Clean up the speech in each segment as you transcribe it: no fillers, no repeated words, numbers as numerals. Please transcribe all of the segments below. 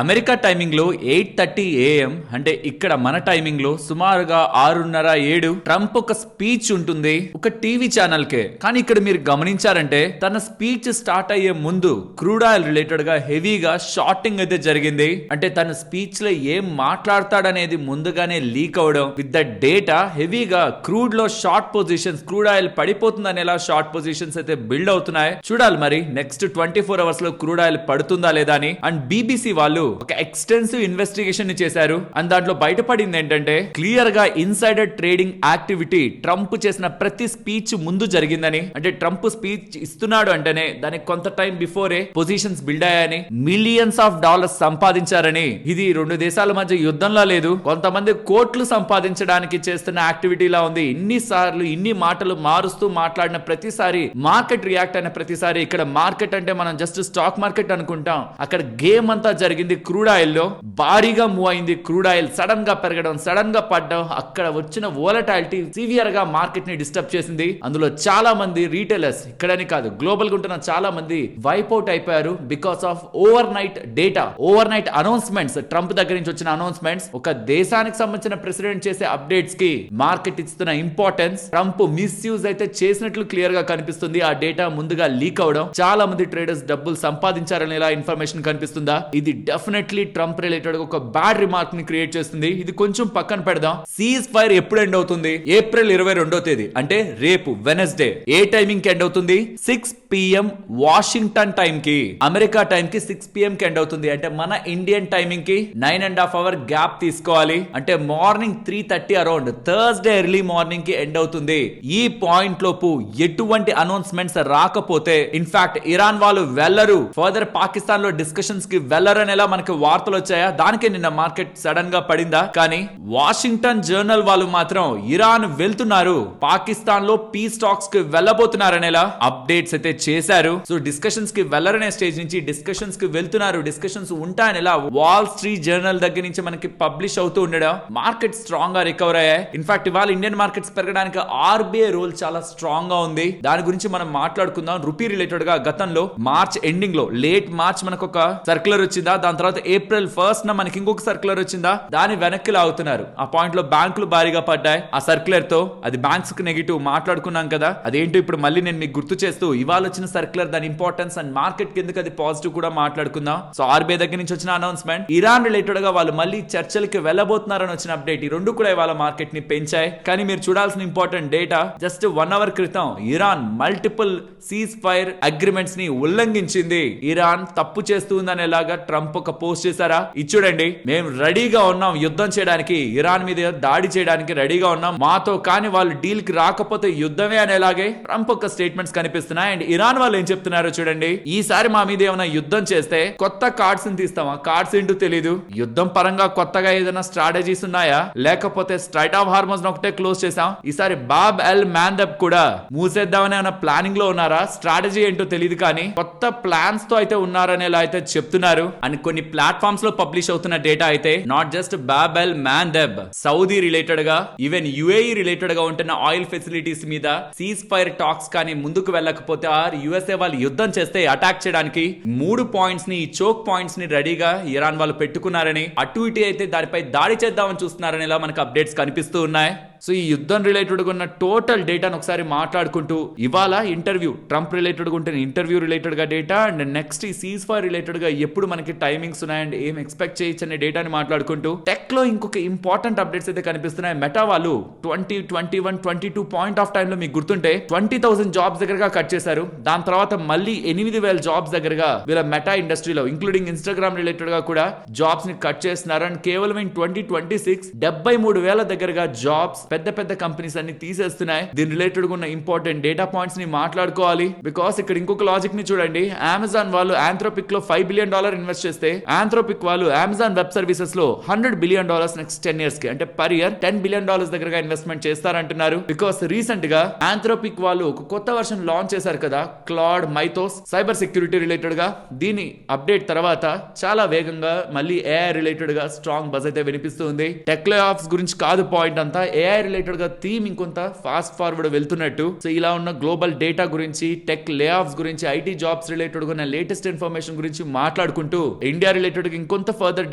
America timing లో 8:30 AM అంటే ఇక్కడ మన టైమింగ్ లో సుమారుగా 6:30-7 ట్రంప్ ఒక స్పీచ్ ఉంటుంది ఒక టీవీ ఛానల్ కే. కానీ ఇక్కడ మీరు గమనించారంటే తన స్పీచ్ స్టార్ట్ అయ్యే ముందు క్రూడ్ ఆయిల్ రిలేటెడ్ గా హెవీగా షార్టింగ్ అయితే జరిగింది. అంటే తన స్పీచ్ లో ఏం మాట్లాడతాడనేది ముందుగానే లీక్ అవడం విత్ ద డేటా హెవీగా క్రూడ్ లో షార్ట్ పొజిషన్స్, క్రూడ్ ఆయిల్ పడిపోతుంది అనేలా షార్ట్ పొజిషన్స్ అయితే బిల్డ్ అవుతున్నాయి. చూడాలి మరి నెక్స్ట్ 24 అవర్స్ లో క్రూడ్ ఆయిల్ పడుతుందా లేదా అని. అండ్ బీబీసీ వాళ్ళు ఒక ఎక్స్టెన్సివ్ ఇన్వెస్టిగేషన్ చేశారు. అండ్ దాంట్లో బయటపడింది ఏంటంటే క్లియర్ గా ఇన్సైడర్ ట్రేడింగ్ యాక్టివిటీ ట్రంప్ చేసిన ప్రతి స్పీచ్ ముందు జరిగిందని. అంటే ట్రంప్ స్పీచ్ ఇస్తున్నాడు అంటేనే దానికి కొంత టైం బిఫోరే పొజిషన్స్ బిల్డ్ అయ్యాయని, మిలియన్స్ ఆఫ్ డాలర్స్ సంపాదించారని. ఇది రెండు దేశాల మధ్య యుద్ధంలా లేదు, కొంతమంది కోట్లు సంపాదించడానికి చేస్తున్న యాక్టివిటీలా ఉంది. ఇన్నిసార్లు ఇన్ని మాటలు మారుస్తూ మాట్లాడిన ప్రతిసారి మార్కెట్ రియాక్ట్ అయిన ప్రతిసారి, ఇక్కడ మార్కెట్ అంటే మనం జస్ట్ స్టాక్ మార్కెట్ అనుకుంటాం, అక్కడ గేమ్ అంతా జరిగింది క్రూడ్ ఆయిల్ లో. భారీగా మూవ్ అయింది క్రూడ్ ఆయిల్, సడన్ గా పెరగడం, సడన్ గా పడ్డం, అక్కడ వచ్చిన వోలటాలిటీ సివియర్ గా మార్కెట్ ని డిస్టర్బ్ చేసింది. అందులో చాలా మంది రీటైలర్స్ ఇక్కడని కాదు గ్లోబల్ గా ఉంటున్న చాలా మంది వైప్ అవుట్ అయిపోయారు because of over night data, over night announcements, Trump దగ్గర నుంచి వచ్చిన అనౌన్స్మెంట్స్. ఒక దేశానికి సంబంధించిన ప్రెసిడెంట్ చేసే అప్డేట్స్ కి మార్కెట్ ఇస్తున్న ఇంపార్టెన్స్, ట్రంప్ మిస్యూజ్ అయితే చేసినట్లు క్లియర్ గా కనిపిస్తుంది. ఆ డేటా ముందుగా లీక్ అవడం, చాలా మంది ట్రేడర్స్ డబ్బులు సంపాదించారని ఇలా ఇన్ఫర్మేషన్ కనిపిస్తుందా. ఇది డెఫినెట్లీ ట్రంప్ రిలేటెడ్ ఒక బ్యాడ్ రిమార్క్ ని క్రియేట్ చేస్తుంది. ఇది కొంచెం పక్కన పెడదాం. సీజ్ ఫైర్ ఎప్పుడు ఎండ్ అవుతుంది? ఏప్రిల్ 22వ తేదీ అంటే రేపు వెనస్డే. ఏ టైమింగ్ కి ఎండ్ అవుతుంది? 6 PM వాషింగ్టన్ టైం కి, అమెరికా టైం కి 6 PM కి ఎండ్ అవుతుంది. అంటే మన ఇండియన్ టైమింగ్ కి 9.5 అవర్ గ్యాప్ తీసుకోవాలి. అంటే morning 3:30 around Thursday early morning కి ఎండ్ అవుతుంది. ఈ పాయింట్ లోపు ఎటువంటి అనౌన్స్మెంట్స్ రాకపోతే, ఇన్ఫాక్ట్ ఇరాన్ వాళ్ళు వెళ్లరు, ఫర్దర్ పాకిస్తాన్ లో డిస్కషన్స్ కి వెళ్లరు అనేలా మనకి వార్తలు వచ్చాయా? దానికే నిన్న మార్కెట్ సడన్ గా పడిందా? కానీ వాషింగ్టన్ జర్నల్ వాళ్ళు మాత్రం ఇరాన్ వెళ్తున్నారు, పాకిస్తాన్ లో పీస్ టాక్స్ కి వెళ్ళబోతున్నారనేలా అప్డేట్స్ అయితే చేశారు. సో డిస్కషన్స్ కి వెళ్లరనే స్టేజ్ నుంచి డిస్కషన్స్ కి వెళ్తున్నారు, డిస్కషన్స్ ఉంటాయనేలా వాల్ స్ట్రీట్ జర్నల్ దగ్గర నుంచి మనకి పబ్లిష్ అవుతూ ఉండడం మార్కెట్ స్ట్రాంగ్ గా రికవర్ అయ్యాయి. ఇన్ఫాక్ట్ ఇవాళ ఇండియన్ మార్కెట్స్ పెరగడానికి ఆర్బీఐ రోల్ చాలా స్ట్రాంగ్ గా ఉంది. దాని గురించి మనం మాట్లాడుకుందాం. రూపీ రిలేటెడ్ గా గతంలో మార్చ్ ఎండింగ్ లో, లేట్ మార్చ్ మనకు ఒక సర్క్యులర్ వచ్చిందా, దాని తర్వాత ఏప్రిల్ 1st మనకి ఇంకొక సర్క్యులర్ వచ్చిందా, దాని వెనక్కి లాగుతున్నారు. ఆ పాయింట్ లో బ్యాంకులు భారీగా పడ్డాయి ఆ సర్క్యులర్ తో. అది బ్యాంక్స్ కి నెగిటివ్ మాట్లాడుకున్నాం కదా, అదేంటో ఇప్పుడు మళ్ళీ నేను మీకు గుర్తు చేస్తూ ఇవాళ వచ్చిన సర్క్యులర్, దాని ఇంపార్టెన్స్ అండ్ మార్కెట్ కి ఎందుకు అది పాజిటివ్ కూడా మాట్లాడుకుందాం. సో ఆర్బీఐ దగ్గర నుంచి వచ్చిన అనౌన్స్మెంట్, ఇరాన్ రిలేటెడ్ గా వాళ్ళు మళ్ళీ చర్చలకి వెళ్ళబోతున్నారని వచ్చిన అప్డేట్, ఈ రెండు కూడా ఇవాళ మార్కెట్ ని పెంచాయి. కానీ మీరు చూడాల్సిన ఇంపార్టెంట్ డేటా, జస్ట్ 1 అవర్ క్రితం Iran multiple cease fire agreements ని ఉల్లంఘించింది. ఇరాన్ తప్పు చేస్తుందనేలాగా ట్రంప్ ఒక పోస్ట్ చేశారా? ఇది చూడండి, మేము రెడీగా ఉన్నాం యుద్ధం చేయడానికి, ఇరాన్ మీద దాడి చేయడానికి రెడీగా ఉన్నాం, మాతో కానీ వాళ్ళు డీల్ కి రాకపోతే యుద్ధమే అనేలాగే ట్రంప్ ఒక స్టేట్మెంట్స్ కనిపిస్తున్నాయి. అండ్ ఇరాన్ వాళ్ళు ఏం చెప్తున్నారో చూడండి, ఈసారి మా మీద ఏమైనా యుద్ధం చేస్తే కొత్త కార్డ్స్ ని తీస్తామా? కార్డ్స్ ఏంటో తెలీదు. యుద్ధం పరంగా కొత్తగా ఏదైనా స్ట్రాటజీస్ ఉన్నాయా? లేకపోతే స్ట్రైట్ ఆఫ్ హార్మోజ్ ఒకటే క్లోజ్ చేసాం, ఈసారి బాబ్ ఎల్ మాందబ్ కూడా మూసేద్దామని ఏమైనా ప్లానింగ్ లో ఉన్నారా? స్ట్రాటజీ ఏంటో తెలియదు కానీ కొత్త ప్లాన్స్ తో అయితే ఉన్నారనేలా అయితే చెప్తున్నారు. అండ్ కొన్ని ప్లాట్ఫామ్స్ లో పబ్లిష్ అవుతున్న డేటా అయితే not just Bab el Mandeb, Saudi related గా ఈవెన్ యుఏఈ రిలేటెడ్ గా ఉంటున్న ఆయిల్ ఫెసిలిటీస్ మీద సీజ్ ఫైర్ టాక్స్ కానీ ముందుకు వెళ్ళకపోతే ఆర్ యుఎస్ఏ వాళ్ళు యుద్ధం చేస్తే అటాక్ చేయడానికి 3 పాయింట్స్ ని, చోక్ పాయింట్స్ ని రెడీగా ఇరాన్ వాళ్ళు పెట్టుకున్నారని, అటు ఇటు అయితే దానిపై దాడి చేద్దామని చూస్తున్నారని ఇలా మనకు అప్డేట్స్ కనిపిస్తూ ఉన్నాయి. సో ఈ యుద్ధం రిలేటెడ్ గా ఉన్న టోటల్ డేటాను ఒకసారి మాట్లాడుకుంటూ, ఇవాళ ఇంటర్వ్యూ ట్రంప్ రిలేటెడ్ గా ఉంటున్న ఇంటర్వ్యూ రిలేటెడ్ గా డేటా, అండ్ నెక్స్ట్ ఈ సీజ్ ఫైర్ రిలేటెడ్ గా ఎప్పుడు మనకి టైమింగ్స్ ఉన్నాయి అండ్ ఏం ఎక్స్పెక్ట్ చేయొచ్చు అనే డేటాని మాట్లాడుకుంటూ, టెక్ లో ఇంకొక ఇంపార్టెంట్ అప్డేట్స్ అయితే కనిపిస్తున్నాయి. మెటా వాళ్ళు 2021-22 పాయింట్ ఆఫ్ టైమ్ లో మీకు గుర్తుంటే 20,000 జాబ్స్ దగ్గరగా కట్ చేశారు. దాని తర్వాత మళ్ళీ 8,000 జాబ్స్ దగ్గరగా వీళ్ళ మెటా ఇండస్ట్రీలో ఇంక్లూడింగ్ ఇన్స్టాగ్రామ్ రిలేటెడ్ గా కూడా జాబ్స్ ని కట్ చేస్తున్నారు. అండ్ కేవలం ఇన్ 2026 73,000 దగ్గరగా జాబ్స్ పెద్ద పెద్ద కంపెనీస్ అన్ని తీసేస్తున్నాయి. దీని రిలేటెడ్ ఉన్న ఇంపార్టెంట్ డేటా పాయింట్స్ ని మాట్లాడుకోవాలి. బికాస్ ఇక్కడ ఇంకొక లాజిక్ ని చూడండి, అమెజాన్ వాళ్ళు ఆంథ్రోపిక్ లో $5 బిలియన్ ఇన్వెస్ట్ చేస్తే, ఆంథ్రోపిక్ వాళ్ళు అమెజాన్ వెబ్ సర్వీసెస్ లో $100 బిలియన్ నెక్స్ట్ 10 years కి, అంటే పర్ ఇయర్ $10 బిలియన్ దగ్గరగా ఇన్వెస్ట్మెంట్ చేస్తారంటున్నారు. బికాస్ రీసెంట్ గా ఆంథ్రోపిక్ వాళ్ళు ఒక కొత్త వర్షన్ లాంచ్ చేశారు కదా, Claude mythos, cyber security related గా. దీని అప్డేట్ తర్వాత చాలా వేగంగా మళ్ళీ ఏఐ రిలేటెడ్ గా స్ట్రాంగ్ బజ్ అయితే వినిపిస్తుంది. టెక్ లే ఆఫ్స్ గురించి కాదు పాయింట్ అంతా, ఏఐ రిలేటెడ్ గా థీమ్ ఇంకొంత ఫాస్ట్ ఫార్వర్డ్ వెళ్తున్నట్టు. సో ఇలా ఉన్న గ్లోబల్ డేటా గురించి, టెక్ లే ఆఫ్స్ గురించి, ఐటీ జాబ్స్ రిలేటెడ్ గా లేటెస్ట్ ఇన్ఫర్మేషన్ గురించి మాట్లాడుకుంటూ ఇండియా రిలేటెడ్ గా ఇంకొంత ఫర్దర్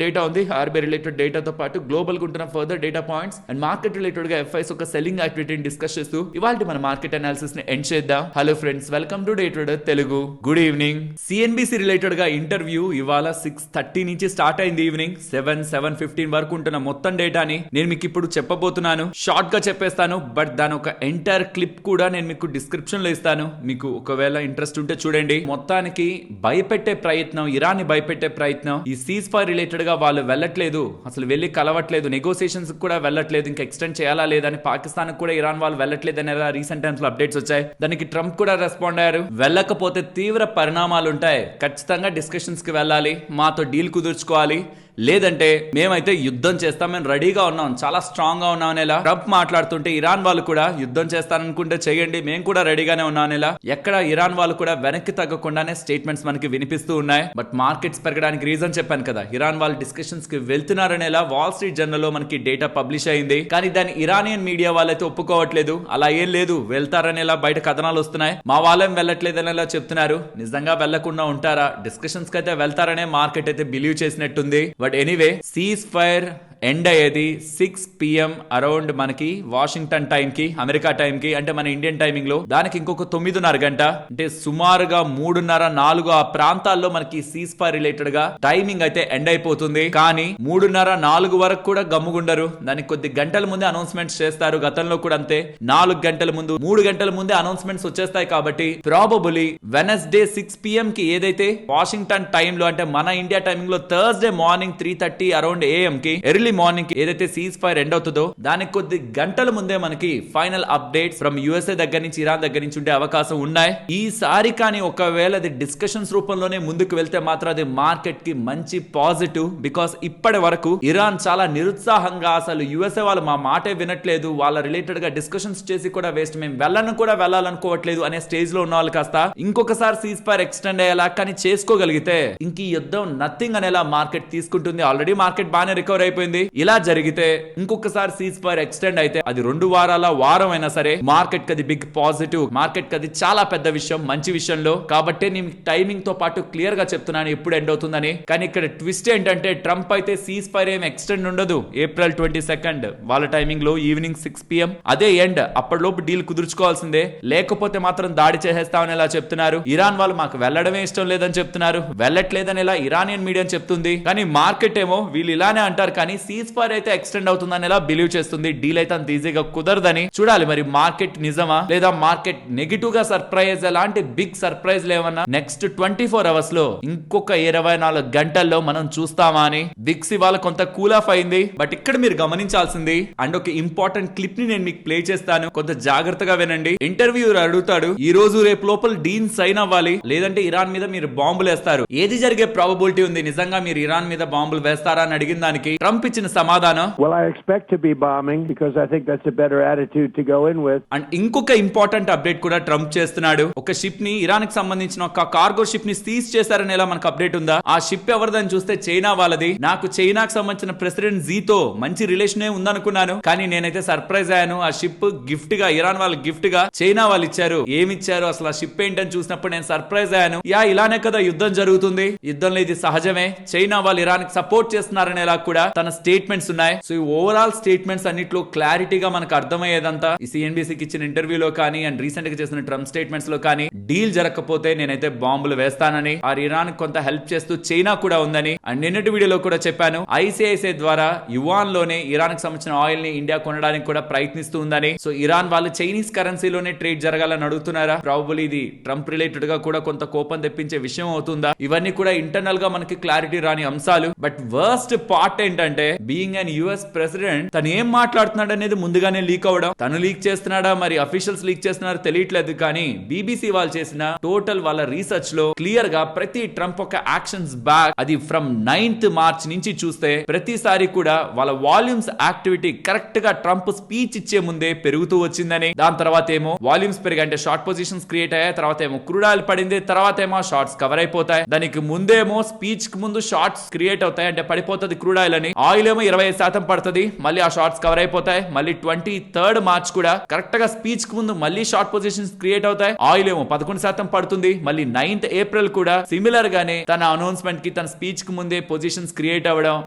డేటా ఉంది. ఆర్బీఐ రిలేటెడ్ డేటాతో పాటు గ్లోబల్ ఉంటున్న further data points and market related గా ఎఫ్ఐస్ ఒక సెల్లింగ్ యాక్టివిటీని డిస్కస్ చేస్తూ ఇవాళ మన మార్కెట్ అనాలిసిస్ ని ఎండ్ చేద్దాం. Hello friends, welcome to day trader Telugu. Good evening. CNBC related గా ఇంటర్వ్యూ ఇవాళ 6:30 నుంచి స్టార్ట్ అయింది. ఈవినింగ్ 7:15 వరకు ఉంటున్న మొత్తం డేటాని నేను మీకు ఇప్పుడు చెప్పబోతున్నాను. షార్ట్ గా చెప్పేస్తాను, బట్ దాని ఒక ఎంటైర్ క్లిప్ కూడా నేను మీకు డిస్క్రిప్షన్ లో ఇస్తాను. మీకు ఒకవేళ ఇంట్రెస్ట్ ఉంటే చూడండి. మొత్తానికి భయపెట్టే ప్రయత్నం, ఇరాన్ ని భయపెట్టే ప్రయత్నం, ఈ సీజ్ ఫైర్ రిలేటెడ్ గా వాళ్ళు వెళ్ళట్లేదు, అసలు వెళ్ళి కలవట్లేదు, నెగోసియేషన్స్ కూడా వెళ్ళట్లేదు, ఇంకా ఎక్స్టెండ్ చేయాలా లేదని పాకిస్తాన్ కూడా ఇరాన్ వాళ్ళు వెళ్ళట్లేదు అనే రీసెంట్ టైమ్స్ లో అప్డేట్స్ వచ్చాయి. దానికి ట్రంప్ కూడా రెస్పాండ్ అయ్యారు. వెళ్ళకపోతే తీవ్ర పరిణామాలు ఉంటాయి, ఖచ్చితంగా డిస్కషన్స్ కి వెళ్ళాలి, మాతో డీల్ కుదుర్చుకోవాలి, లేదంటే మేమైతే యుద్ధం చేస్తాం, మేము రెడీగా ఉన్నాం, చాలా స్ట్రాంగ్ గా ఉన్నాం అనేలా ట్రంప్ మాట్లాడుతుంటే ఇరాన్ వాళ్ళు కూడా యుద్ధం చేస్తారనుకుంటే చేయండి, మేము కూడా రెడీగానే ఉన్నాం అనేలా ఎక్కడ ఇరాన్ వాళ్ళు కూడా వెనక్కి తగ్గకుండానే స్టేట్మెంట్స్ మనకి వినిపిస్తూ ఉన్నాయి. బట్ మార్కెట్స్ పెరగడానికి రీజన్ చెప్పాను కదా, ఇరాన్ వాళ్ళు డిస్కషన్స్ కి వెళ్తున్నారనేలా వాల్ స్ట్రీట్ జర్నల్ లో మనకి డేటా పబ్లిష్ అయింది. కానీ దాని ఇరానియన్ మీడియా వాళ్ళైతే ఒప్పుకోవట్లేదు. అలా ఏం లేదు, వెళ్తారనేలా బయట కథనాలు వస్తున్నాయి. మా వాళ్ళేం వెళ్ళట్లేదు అనేలా చెప్తున్నారు. నిజంగా వెళ్లకుండా ఉంటారా? డిస్కషన్స్ కి అయితే వెళ్తారనే మార్కెట్ అయితే బిలీవ్ చేసినట్టుంది. But anyway, ceasefire end అయ్యేది 6 PM అరౌండ్ మనకి వాషింగ్టన్ టైం కి, అమెరికా టైం కి, అంటే మన ఇండియన్ టైమింగ్ లో దానికి ఇంకొక 9:30 గంట, అంటే సుమారుగా 3:30, 4 ఆ ప్రాంతాల్లో మనకి సీజ్ ఫైర్ రిలేటెడ్ గా టైమింగ్ అయితే ఎండ్ అయిపోతుంది. కానీ 3:30, 4 వరకు కూడా గమ్ముగుండరు. దానికి కొద్ది గంటల ముందే అనౌన్స్మెంట్స్ చేస్తారు. గతంలో కూడా అంతే, 4 గంటల ముందు, 3 గంటల ముందే అనౌన్స్మెంట్స్ వచ్చేస్తాయి. కాబట్టి ప్రాబబులీ వెనస్డే 6 PM కి ఏదైతే వాషింగ్టన్ టైం లో, అంటే మన ఇండియా టైమింగ్ లో థర్స్డే మార్నింగ్ 3:30 అరౌండ్ AM కి, ఎర్లీ మార్నింగ్ ఏదైతే సీజ్ ఫైర్ ఎండ్ అవుతుందో దానికి కొద్ది గంటల ముందే మనకి ఫైనల్ అప్డేట్స్ ఫ్రమ్ యుఎస్ఏ దగ్గర నుంచి, ఇరాన్ దగ్గర నుంచి ఉండే అవకాశం ఉన్నాయి. ఈసారి కానీ ఒకవేళ అది డిస్కషన్స్ రూపంలోనే ముందుకు వెళ్తే మాత్రం అది మార్కెట్ కి మంచి పాజిటివ్. బికాస్ ఇప్పటి వరకు ఇరాన్ చాలా నిరుత్సాహంగా, అసలు యుఎస్ఏ వాళ్ళు మా మాటే వినట్లేదు, వాళ్ళ రిలేటెడ్ గా డిస్కషన్స్ చేసి కూడా వేస్ట్, మేము వెళ్ళాలనుకోవట్లేదు అనే స్టేజ్ లో ఉన్న వాళ్ళు కాస్త ఇంకొకసారి సీజ్ ఫైర్ ఎక్స్టెండ్ అయ్యేలా కానీ చేసుకోగలిగితే ఇంక ఈ యుద్ధం నథింగ్ అనేలా మార్కెట్ తీసుకుంటుంది. ఆల్రెడీ మార్కెట్ బాగానే రికవర్ అయిపోయింది. ఇలా జరిగితే ఇంకొకసారి సీజ్ ఫైర్ ఎక్స్టెండ్ అయితే అది 2 వారాల, వారం అయినా సరే మార్కెట్ కది బిగ్ పాజిటివ్, మార్కెట్ కది చాలా పెద్ద విషయం, మంచి విషయంలో. కాబట్టి నేను టైమింగ్ తో పాటు క్లియర్ గా చెప్తున్నాను ఎప్పుడు ఎండ్ అవుతుందని. కానీ ఇక్కడ ట్విస్ట్ ఏంటంటే ట్రంప్ అయితే సీజ్ ఫైర్ ఏం ఎక్స్టెండ్ ఉండదు. April 22 వాళ్ళ టైమింగ్ లో ఈవినింగ్ 6 PM అదే ఎండ్. అప్పటిలోపు డీల్ కుదుర్చుకోవాల్సిందే, లేకపోతే మాత్రం దాడి చేసేస్తామని ఇలా చెప్తున్నారు. ఇరాన్ వాళ్ళు మాకు వెళ్ళడమే ఇష్టం లేదని చెప్తున్నారు, వెళ్ళట్లేదని ఇలా ఇరానియన్ మీడియా చెప్తుంది. కానీ మార్కెట్ ఏమో వీళ్ళు ఇలానే అంటారు, కానీ సీజ్ ఫైర్ అయితే ఎక్స్టెండ్ అవుతుందని ఎలా బిలీవ్ చేస్తుంది. డీల్ అయితే అంత ఈజీగా కుదరదని. చూడాలి మరి మార్కెట్ నిజమా లేదా మార్కెట్ నెగిటివ్ గా సర్ప్రైజ్, ఎలాంటి బిగ్ సర్ప్రైజ్ లేవన్నా నెక్స్ట్ 24 అవర్స్ లో, ఇంకొక 24 గంటల్లో మనం చూస్తామా అని. బిగ్స్ ఇవాళ కొంత కూల్ ఆఫ్ అయింది. బట్ ఇక్కడ మీరు గమనించాల్సింది అండ్ ఒక ఇంపార్టెంట్ క్లిప్ ని నేను మీకు ప్లే చేస్తాను, కొంత జాగ్రత్తగా వినండి. ఇంటర్వ్యూ అడుగుతాడు, ఈ రోజు రేపు లోపల డీల్ సైన్ అవ్వాలి, లేదంటే ఇరాన్ మీద మీరు బాంబులు వేస్తారు, ఏది జరిగే ప్రాబబిలిటీ ఉంది, నిజంగా మీరు ఇరాన్ మీద బాంబులు వేస్తారా అని అడిగిన దానికి ట్రంప్ ఇచ్చిన సమాధానం, well, I expect to be bombing because I think that's a better attitude to go in with. And ఇంకొక ఇంపార్టెంట్ అప్డేట్ కూడా ట్రంప్ చేస్తున్నాడు. ఒక షిప్ ని, ఇరాన్ కి సంబంధించిన ఒక కార్గో షిప్ ని సీజ్ చేశారని ఎలా మనకు అప్డేట్ ఉందా? ఆ షిప్ ఎవరిదని చూస్తే చైనా వాళ్ళది. నాకు చైనాకు సంబంధించిన ప్రెసిడెంట్ జీతో మంచి రిలేషనే ఉందనుకున్నాను, కానీ నేనైతే సర్ప్రైజ్ అయ్యాను. ఆ షిప్ గిఫ్ట్ గా, ఇరాన్ వాళ్ళ గిఫ్ట్ గా చైనా వాళ్ళు ఇచ్చారు. ఏమిచ్చారు అసలు, ఆ షిప్ ఏంటని చూసినప్పుడు నేను సర్ప్రైజ్ అయ్యాను. ఇలానే కదా యుద్ధం జరుగుతుంది, యుద్ధంలో ఇది సహజమే, చైనా వాళ్ళు ఇరాన్ కి సపోర్ట్ చేస్తున్నారనేలా కూడా తన స్టేట్మెంట్స్ ఉన్నాయి. సో ఈ ఓవరాల్ స్టేట్మెంట్స్ అన్నిట్లో క్లారిటీగా మనకు అర్థమయ్యేదంతా ఈ సిఎన్బిసికి ఇచ్చిన ఇంటర్వ్యూలో కానీ అండ్ రీసెంట్ గా చేసిన ట్రంప్ స్టేట్మెంట్స్ లో కానీ, డీల్ జరగకపోతే నేనైతే బాంబులు వేస్తానని, ఆ ఇరాన్ కొంత హెల్ప్ చేస్తూ చైనా కూడా ఉందని. అండ్ నిన్నటి వీడియోలో కూడా చెప్పాను, ఐసిఐసిఐ ద్వారా యువాన్ లోనే ఇరాన్ కి సంబంధించిన ఆయిల్ ని ఇండియా కొనడానికి కూడా ప్రయత్నిస్తూ ఉందని. సో ఇరాన్ వాళ్ళు చైనీస్ కరెన్సీలోనే ట్రేడ్ జరగాలని అడుగుతున్నారా? ప్రాబబుల్ ఇది ట్రంప్ రిలేటెడ్ గా కూడా కొంత కోపం తెప్పించే విషయం అవుతుందా? ఇవన్నీ కూడా ఇంటర్నల్ గా మనకి క్లారిటీ రాని అంశాలు. బట్ వర్స్ట్ పార్ట్ ఏంటంటే, బీయింగ్ అన్ యుఎస్ ప్రెసిడెంట్, తను ఏం మాట్లాడుతున్నాడు అనేది ముందుగానే లీక్ అవడం. తను లీక్ చేస్తున్నాడా, మరి అఫీషియల్స్ లీక్ చేస్తున్నారో తెలియట్లేదు. కానీ బీబీసీ వాళ్ళు చేసిన టోటల్ వాళ్ళ రీసెర్చ్ లో క్లియర్ గా ప్రతి ట్రంప్ ఒక యాక్షన్స్ బ్యాక్, అది ఫ్రమ్ 9th March నుంచి చూస్తే ప్రతిసారి కూడా వాళ్ళ వాల్యూమ్స్ యాక్టివిటీ కరెక్ట్ గా ట్రంప్ స్పీచ్ ఇచ్చే ముందే పెరుగుతూ వచ్చిందని. దాని తర్వాత ఏమో వాల్యూమ్స్ పెరిగి, అంటే షార్ట్ పొజిషన్స్ క్రియేట్ అయ్యాయి, తర్వాత ఏమో క్రూడ్ ఆయిల్ పడింది, తర్వాత ఏమో షార్ట్స్ కవర్ అయిపోతాయి. దానికి ముందేమో స్పీచ్ కి ముందు షార్ట్స్ క్రియేట్ అవుతాయి, అంటే పడిపోతుంది క్రూడ్ ఆయిల్ అని. ఆయిల్ ఆయిల్ ఏమో 25% పడుతుంది, మళ్ళీ ఆ షార్ట్స్ కవర్ అయిపోతాయి. మళ్ళీ 23rd మార్చ్ కూడా కరెక్ట్ గా స్పీచ్ కు ముందు మళ్ళీ షార్ట్ పొజిషన్స్ క్రియేట్ అవుతాయి. ఆయిల్ ఏమో 11% పడుతుంది. మళ్ళీ 9th ఏప్రిల్ కూడా సిమిలర్ గానే తన అనౌన్స్మెంట్ కి తన స్పీచ్ కు ముందే పొజిషన్స్ క్రియేట్ అవ్వడం,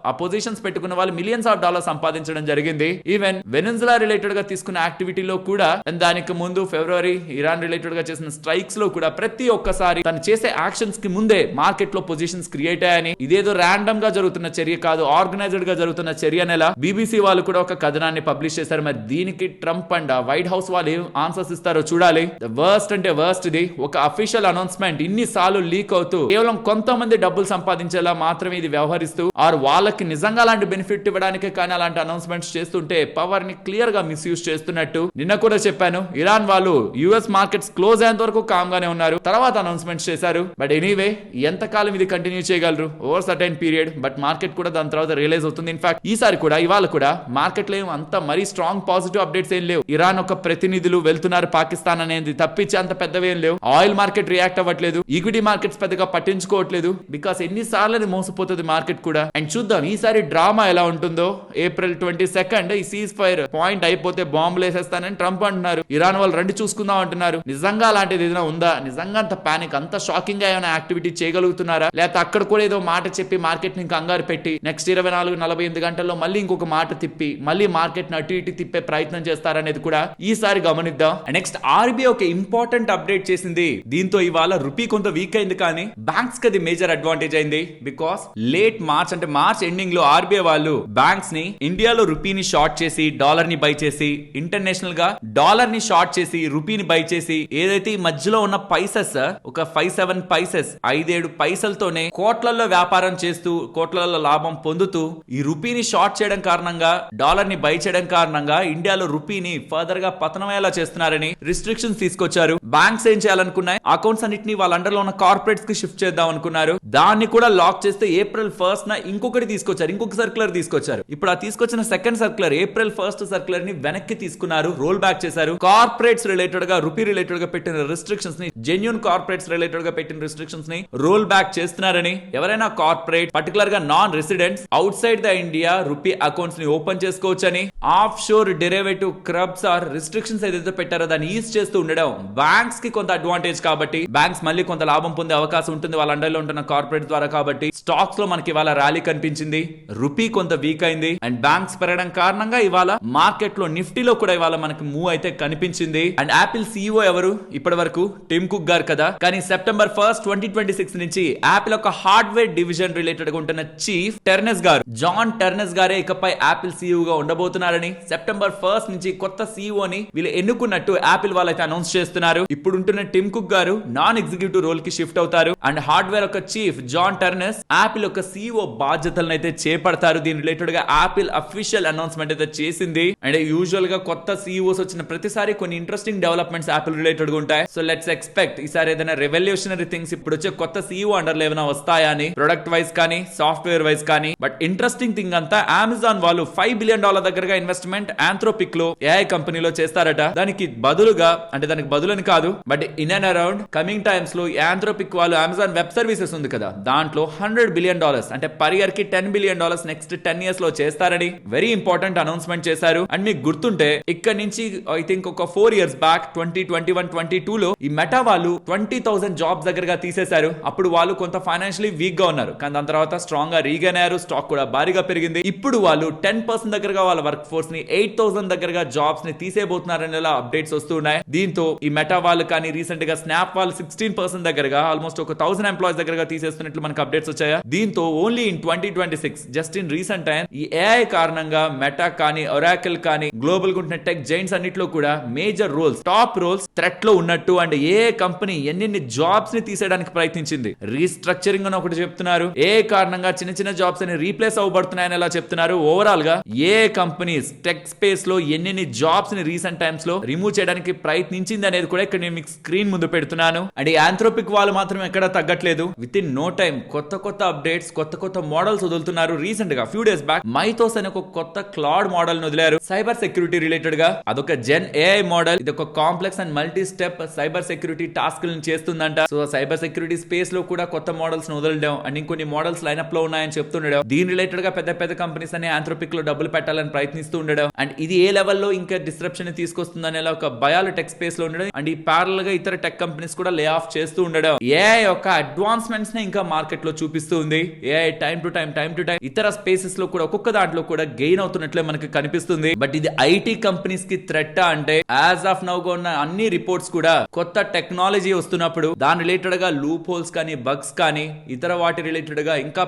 ఆ పొజిషన్స్ పెట్టుకున్న వాళ్ళు మిలియన్స్ ఆఫ్ డాలర్స్ సంపాదించడం జరిగింది. ఈవెన్ వెనెజులా రిలేటెడ్ గా తీసుకున్న యాక్టివిటీలో కూడా, దానికి ముందు ఫిబ్రవరి ఇరాన్ రిలేటెడ్ గా చేసిన స్ట్రైక్స్ లో కూడా ప్రతి ఒక్కసారి తను చేసే యాక్షన్స్ కి ముందే మార్కెట్ లో పొజిషన్స్ క్రియేట్ అయ్యాయని, ఇదేదో ర్యాండమ్ గా జరుగుతున్న చర్య కాదు, ఆర్గనైజ్డ్ గా జరుగుతున్న చర్య నెల బీబీసీ వాళ్ళు కూడా ఒక కథనాన్ని పబ్లిష్ చేశారు. మరి దీనికి ట్రంప్ అండ్ వైట్ హౌస్ వాళ్ళు ఏం ఆన్సర్స్ ఇస్తారో చూడాలి. వర్స్ట్ అంటే వర్స్ట్ ఇది ఒక అఫీషియల్ అనౌన్స్మెంట్ ఇన్ని సార్లు లీక్ అవుతూ కేవలం కొంతమంది డబ్బులు సంపాదించేలా మాత్రమే ఇది వ్యవహరిస్తూ, ఆర్ వాళ్ళకి నిజంగా అలాంటి బెనిఫిట్ ఇవ్వడానికే కానీ అలాంటి అనౌన్స్మెంట్స్ చేస్తుంటే పవర్ ని క్లియర్ గా మిస్యూజ్ చేస్తున్నట్టు. నిన్న కూడా చెప్పాను, ఇరాన్ వాళ్ళు యుఎస్ మార్కెట్స్ క్లోజ్ అయ్యేంత వరకు కామ్ గానే ఉన్నారు, తర్వాత అనౌన్స్మెంట్స్ చేశారు. బట్ ఎనీవే ఎంతకాలం ఇది కంటిన్యూ చేయగలరు over certain period. But market కూడా దాని తర్వాత రియలైజ్ అవుతుంది. ఇన్ఫాక్ట్ ఈసారి కూడా ఇవాళ కూడా మార్కెట్ లో అంత మరీ స్ట్రాంగ్ పాజిటివ్ అప్డేట్స్ ఏం లేవు. ఇరాన్ ఒక ప్రతినిధులు వెళ్తున్నారు పాకిస్తాన్ అనేది తప్పించి అంత పెద్దవేం లేవు. ఆయిల్ మార్కెట్ రియాక్ట్ అవ్వట్లేదు, ఈక్విటీ మార్కెట్స్ పెద్దగా పట్టించుకోవట్లేదు, బికాస్ ఎన్నిసార్లు అది మోసపోతుంది మార్కెట్ కూడా. అండ్ చూద్దాం ఈసారి డ్రామా ఎలా ఉంటుందో. ఏప్రిల్ 22 ఈ సీజ్ ఫైర్ పాయింట్ అయిపోతే బాంబులు వేసేస్తానని ట్రంప్ అంటున్నారు. ఇరాన్ వాళ్ళు రండి చూసుకుందాం అంటున్నారు. నిజంగా అలాంటిది ఏదైనా ఉందా? నిజంగా అంత పానిక్ అంత షాకింగ్ గా ఏమైనా యాక్టివిటీ చేయగలుగుతున్నారా? లేకపోతే అక్కడ కూడా ఏదో మాట చెప్పి మార్కెట్ ని కంగారు పెట్టి నెక్స్ట్ 24-48 గంటల్లో మళ్ళీ ఇంకొక మాట తిప్పి మళ్ళీ మార్కెట్ ని అటు ఇటు తిప్పే ప్రయత్నం చేస్తారనేది కూడా ఈసారి గమనిద్దాం. నెక్స్ట్ ఆర్బీఐ ఒక ఇంపార్టెంట్ అప్డేట్ చేసింది. దీంతో ఇవాళ రూపీ కొంత వీక్ అయింది, కానీ బ్యాంక్స్ కి అది మేజర్ అడ్వాంటేజ్ అయింది. బికాస్ లేట్ మార్చ్ అంటే మార్చ్ ఎండింగ్ లో ఆర్బీఐ వాళ్ళు బ్యాంక్స్ ని ఇండియాలో రూపీని షార్ట్ చేసి డాలర్ ని బై చేసి, ఇంటర్నేషనల్ గా డాలర్ ని షార్ట్ చేసి రూపీని బై చేసి, ఏదైతే ఈ మధ్యలో ఉన్న పైసెస్ ఒక 5-7 పైసెస్ 5-7 పైసలతోనే కోట్లలో వ్యాపారం చేస్తూ కోట్లలో లాభం పొందుతూ ఈ రూపీని షార్ట్ చేయడం కారణంగా, డాలర్ ని బై చేయడం కారణంగా ఇండియాలో రూపీని ఫర్దర్ గా పతనమయ్యేలా చేస్తున్నారని రిస్ట్రిక్షన్స్ తీసుకొచ్చారు. బ్యాంక్స్ ఏం చేయాలనుకున్నాయి, అకౌంట్స్ అన్నిటిని వాళ్ళ అండర్ లో ఉన్న కార్పొరేట్స్ కి షిఫ్ట్ చేద్దాం అనుకున్నారు. దాన్ని కూడా లాక్ చేస్తే ఏప్రిల్ 1st ఇంకొకటి తీసుకొచ్చారు, ఇంకొక సర్క్యులర్ తీసుకొచ్చారు. ఇప్పుడు ఆ తీసుకొచ్చిన second circular April 1st circular ని వెనక్కి తీసుకున్నారు, రోల్ బ్యాక్ చేశారు. కార్పొరేట్స్ రిలేటెడ్ గా రూపీ రిలేటెడ్ గా పెట్టిన రిస్ట్రిక్షన్స్ ని, జెన్యూన్ కార్పొరేట్స్ రిలేటెడ్ గా పెట్టిన రిస్ట్రిక్షన్స్ ని రోల్ బ్యాక్ చేస్తున్నారని, ఎవరైనా కార్పొరేట్ పర్టికులర్ గా non residents outside the India rupee accounts ని ఓపెన్ చేసుకోవచ్చని, offshore derivative clubs or restrictions ఏదైతే పెట్టారో దాన్ని ఈజ్ చేస్తూ ఉండడం బ్యాంక్స్ కి కొంత అడ్వాంటేజ్. కాబట్టి బ్యాంక్స్ మళ్ళీ కొంత లాభం పొందే అవకాశం ఉంటుంది వాళ్ళ అండర్లో ఉంటున్న కార్పొరేట్ ద్వారా. కాబట్టి స్టాక్స్ లో మనకి ఇవాళ ర్యాలీ కనిపించింది, రూపీ కొంత వీక్ అయింది. అండ్ బ్యాంక్స్ పెరగడం కారణంగా ఇవాళ మార్కెట్ లో నిఫ్టీలో కూడా ఇవాళ మనకి మూవ్ అయితే కనిపించింది. అండ్ యాపిల్ సీఈఓ ఎవరు ఇప్పటి వరకు టిమ్ కుక్ గారు కదా, కానీ సెప్టెంబర్ 1st 2026 నుంచి యాపిల్ ఒక హార్డ్వేర్ డివిజన్ రిలేటెడ్ గా ఉంటున్న చీఫ్ టెర్నెస్ గారు, జాన్ టెర్నెస్ గారే ఇకపై యాపిల్ సీఈఓ గా ఉండబోతున్నారని, సెప్టెంబర్ 1st నుంచి కొత్త సీఈఓ ని వీళ్ళు ఎన్నుకున్నట్టు యాపిల్ వాళ్ళైతే అనౌన్స్ చేస్తున్నారు. ఇప్పుడు ఉంటున్న టిమ్ కుక్ గారు నాన్ ఎగ్జిక్యూటివ్ రోల్ కి షిఫ్ట్ అవుతారు. అండ్ హార్డ్వేర్ ఒక చీఫ్ జాన్ టెర్నెస్ యాపిల్ ఒక సీఈఓ బాధ్యతలను అయితే చేపడతారు. దీని రిలేటెడ్ గా యాపిల్ అఫీషియల్ అనౌన్స్మెంట్ అయితే చేసింది. అండ్ యూజువల్ గా కొత్త సీఈఓస్ వచ్చిన ప్రతిసారి కొన్ని ఇంట్రెస్టింగ్ డెవలప్మెంట్స్ యాపిల్ రిలేటెడ్ గా ఉంటాయి. సో లెట్స్ ఎక్స్పెక్ట్ ఈసారి ఏదైనా రెవల్యూషనరీ థింగ్స్ ఇప్పుడు వచ్చే కొత్త సీఈఓ అండర్ లో ఏమైనా వస్తాయా అని, ప్రొడక్ట్ వైజ్ కానీ సాఫ్ట్వేర్ వైజ్ కానీ. బట్ ఇంట్రెస్టింగ్ థింగ్ అంతా అమెజాన్ వాళ్ళు $5 బిలియన్ దగ్గరగా ఇన్వెస్ట్మెంట్ ఆంథ్రోపిక్ లో ఏఐ కంపెనీలో చేస్తారట. దానికి బదులుగా, అంటే దానికి బదులని కాదు, but in and around coming times లో ఆంథ్రోపిక్ వాళ్ళు అమెజాన్ వెబ్ సర్వీసెస్ ఉంది కదా, దాంట్లో $100 బిలియన్ అంటే పర్ ఇయర్ కి $10 బిలియన్ నెక్స్ట్ 10 years లో చేస్తారని వెరీ ఇంపార్టెంట్ అనౌన్స్మెంట్ చేశారు. అండ్ మీకు గుర్తుంటే ఇక్కడ నుంచి ఐ థింక్ ఒక 4 years బ్యాక్ 2021-22 లో ఈ మెటా వాళ్ళు 20,000 జాబ్స్ దగ్గరగా తీసేశారు. అప్పుడు వాళ్ళు కొంత ఫైనాన్షియలీ వీక్ గా ఉన్నారు, కానీ దాని తర్వాత స్ట్రాంగ్ గా రీగైన్ అయ్యారు, స్టాక్ కూడా భారీగా పెరిగింది. ఇప్పుడు వాళ్ళు 10% దగ్గరగా వాళ్ళ వర్క్ ఫోర్స్ ని 8,000 దగ్గరగా జాబ్స్ ని తీసేయబోతున్నారని అప్డేట్స్ వస్తున్నాయి. దీంతో ఈ మెటా వాళ్ళు కానీ రీసెంట్ గా స్నాప్ వాళ్ళు 16% దగ్గరగా ఆల్మోస్ట్ ఒక 1000 ఎంప్లాయీస్ దగ్గరగా తీసేస్తున్నట్లు మనకు అప్డేట్స్ వచ్చాయా. దీంతో only in 2026 just in recent time ఈ ఏఐ కారణంగా మెటా కానీ ఒరాకిల్ కానీ గ్లోబల్ గా ఉంటున్న టెక్ జైంట్స్ అన్నిట్లో కూడా major roles, top roles threat లో ఉన్నట్టు. అండ్ ఏ కంపెనీ ఎన్ని జాబ్స్ ని తీసేయడానికి ప్రయత్నించింది, రీస్ట్రక్చరింగ్ అని ఒకటి చెప్తున్నారు. ఏ కారణంగా చిన్న చిన్న జాబ్స్ అని రీప్లేస్ అవ్వబడుతున్నాయని ఎలా చెప్తున్నారు. ఓవరాల్ గా ఏ కంపెనీస్ టెక్ స్పేస్ లో ఎన్ని జాబ్స్ ని రీసెంట్ టైమ్స్ లో రిమూవ్ చేయడానికి ప్రయత్నించింది అనేది కూడా ఇక్కడ నేను మీకు స్క్రీన్ ముందు పెడుతున్నాను. అండ్ ఈ ఆంథ్రోపిక్ వాళ్ళు మాత్రం ఎక్కడ తగ్గట్లేదు. విత్ ఇన్ నో టైం కొత్త అప్డేట్స్, కొత్త మోడల్స్ వదులుతున్నారు. రీసెంట్ గా ఫ్యూ డేస్ బ్యాక్ మైథోస్ అనే ఒక కొత్త క్లౌడ్ మోడల్ ను వదిలారు సైబర్ సెక్యూరిటీ రిలేటెడ్ గా. అదొక జెన్ ఏఐ మోడల్. ఇది ఒక complex and multi step cyber security task చేస్తుందంట. సో సైబర్ సెక్యూరిటీ స్పేస్ లో కూడా కొత్త మోడల్స్ ను వదలడం అండ్ ఇంకొన్ని మోడల్స్ లైనప్ లో ఉన్నాయని చెప్తుండడం. దీని రిలేటెడ్ గా పెద్ద పెద్ద కంపెనీస్ అనే ఆంథ్రోపిక్ లో డబ్బులు పెట్టాలని ప్రయత్నిస్తూ ఉండడం అండ్ ఇది ఏ లెవెల్లో ఇంకా డిస్ట్రప్షన్ తీసుకొస్తుందనే ఒక భయాలు టెక్ స్పేస్ లో ఉండడం అండ్ ఈ ప్యారల్ గా ఇతర టెక్ కంపెనీస్ కూడా లే ఆఫ్ చేస్తూ ఉండడం ఏఐ యొక్క అడ్వాన్స్మెంట్స్ ని ఇంకా మార్కెట్ లో చూపిస్తూ ఉంది. ఏఐ టైం టు టైం ఇతర స్పేసెస్ లో కూడా ఒక్కొక్క దాంట్లో కూడా గెయిన్ అవుతున్నట్లే మనకి కనిపిస్తుంది. బట్ ఇది ఐటీ కంపెనీస్ కి థ్రెట్ అంటే యాజ్ ఆఫ్ నౌ గా ఉన్న అన్ని రిపోర్ట్స్ కూడా కొత్త టెక్నాలజీ వస్తున్నప్పుడు దాని రిలేటెడ్ గా లూప్ హోల్స్ కానీ బగ్స్ కానీ ఇతర వాటి రిలేటెడ్ గా ఇంకా